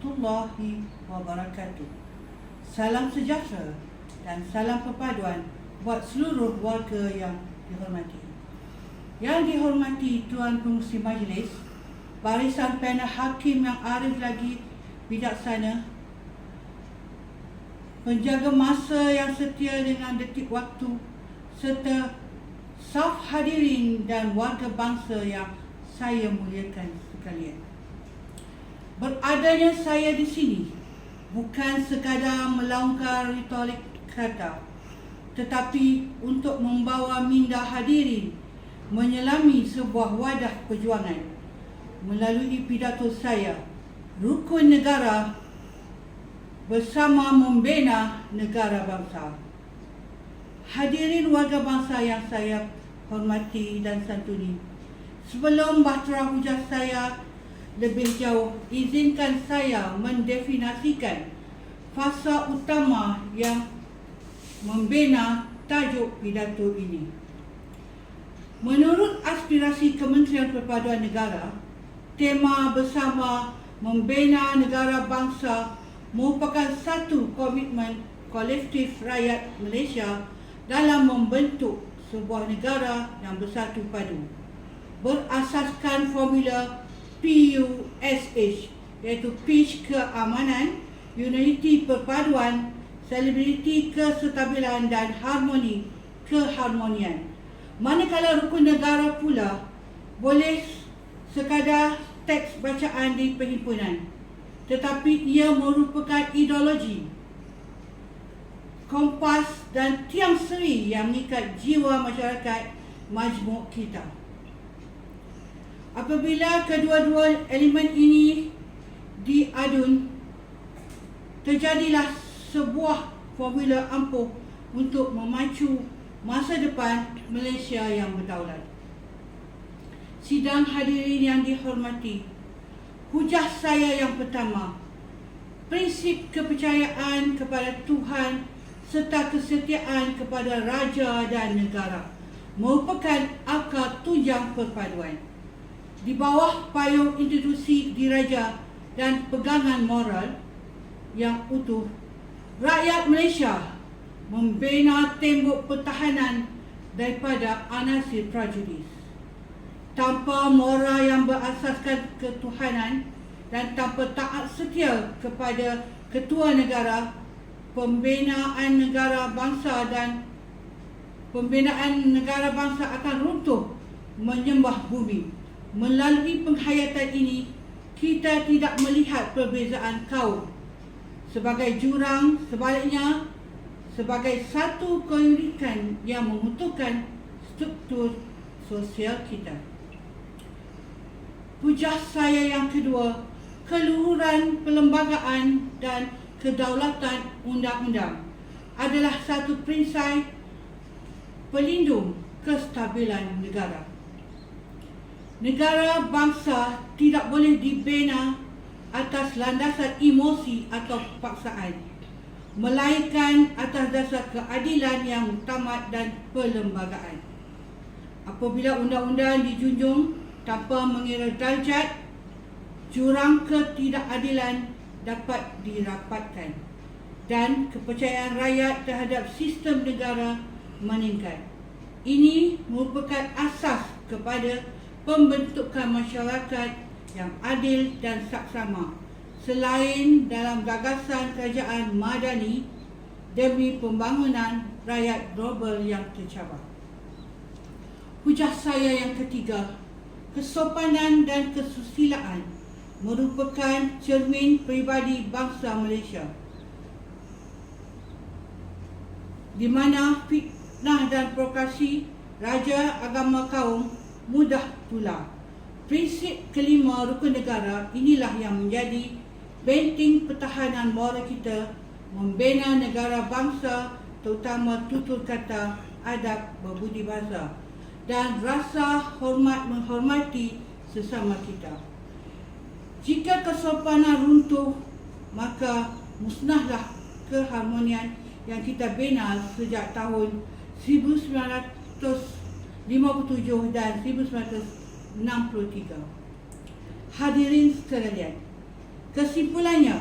warahmatullahi wabarakatuh. Salam sejahtera dan salam perpaduan buat seluruh warga yang dihormati. Yang dihormati Tuan Pengerusi Majlis, barisan panel hakim yang arif lagi bijaksana, penjaga masa yang setia dengan detik waktu, serta saf hadirin dan warga bangsa yang saya muliakan sekalian. Beradanya saya di sini bukan sekadar melaungkar retorik kata, tetapi untuk membawa minda hadirin menyelami sebuah wadah perjuangan melalui pidato saya, Rukun Negara bersama membina negara bangsa. Hadirin warga bangsa yang saya hormati dan santuni, sebelum bahtera hujah saya lebih jauh, izinkan saya mendefinisikan fasa utama yang membina tajuk pidato ini. Menurut aspirasi Kementerian Perpaduan Negara, tema bersama membina negara bangsa merupakan satu komitmen kolektif rakyat Malaysia dalam membentuk sebuah negara yang bersatu padu, berasaskan formula PUSH, iaitu Peace keamanan, Unity perpaduan, Celebrity kestabilan dan Harmoni keharmonian. Manakala rukun negara pula boleh sekadar teks bacaan di perhimpunan, tetapi ia merupakan ideologi, kompas dan tiang seri yang mengikat jiwa masyarakat majmuk kita. Apabila kedua-dua elemen ini diadun, terjadilah sebuah formula ampuh untuk memacu masa depan Malaysia yang berdaulat. Sidang hadirin yang dihormati, hujah saya yang pertama, prinsip kepercayaan kepada Tuhan serta kesetiaan kepada raja dan negara merupakan akar tunjang perpaduan. Di bawah payung institusi diraja dan pegangan moral yang utuh, rakyat Malaysia membina tembok pertahanan daripada anasir prejudis. Tanpa moral yang berasaskan ketuhanan dan tanpa taat setia kepada ketua negara, pembinaan negara bangsa akan runtuh menyembah bumi. Melalui penghayatan ini, kita tidak melihat perbezaan kaum sebagai jurang, sebaliknya sebagai satu keunikan yang membentukkan struktur sosial kita. Hujah saya yang kedua, keluhuran perlembagaan dan kedaulatan undang-undang adalah satu perisai pelindung kestabilan negara. Negara bangsa tidak boleh dibina atas landasan emosi atau paksaan, melainkan atas dasar keadilan yang muktamad dan perlembagaan. Apabila undang-undang dijunjung tanpa mengira darjat, jurang ketidakadilan dapat dirapatkan dan kepercayaan rakyat terhadap sistem negara meningkat. Ini merupakan asas kepada pembentukan masyarakat yang adil dan saksama, selain dalam gagasan kerajaan madani demi pembangunan rakyat global yang tercabar. Hujah saya yang ketiga, kesopanan dan kesusilaan merupakan cermin peribadi bangsa Malaysia, di mana fitnah dan provokasi raja agama kaum mudah tular. Prinsip kelima rukun negara inilah yang menjadi benteng pertahanan moral kita membina negara bangsa, terutama tutur kata, adab berbudi bahasa dan rasa hormat menghormati sesama kita. Jika kesopanan runtuh, maka musnahlah keharmonian yang kita bina sejak tahun 1957 dan 1963. Hadirin sekalian, Kesimpulannya,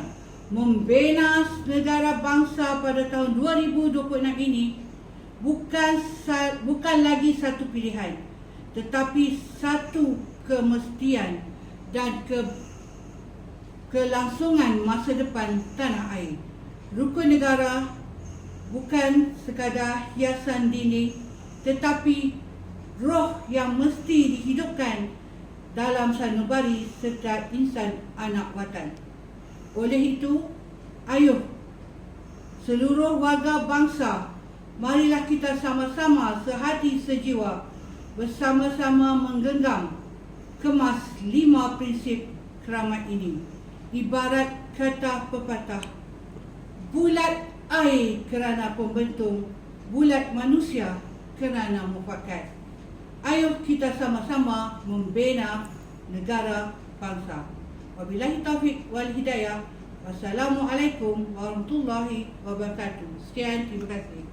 membina negara bangsa pada tahun 2026 ini bukan lagi satu pilihan, tetapi satu kemestian dan kelangsungan masa depan tanah air. Rukun negara bukan sekadar hiasan dinding, tetapi roh yang mesti dihidupkan dalam sanubari setiap insan anak watan. Oleh itu, ayuh seluruh warga bangsa, marilah kita sama-sama sehati sejiwa bersama-sama menggenggam kemas 5 prinsip keramat ini. Ibarat kata pepatah, bulat air kerana pembentung, bulat manusia kerana mufakat. Ayuh kita sama-sama membina negara bangsa. Wabillahi taufiq wal hidayah. Wassalamualaikum warahmatullahi wabarakatuh. Sekian, terima kasih.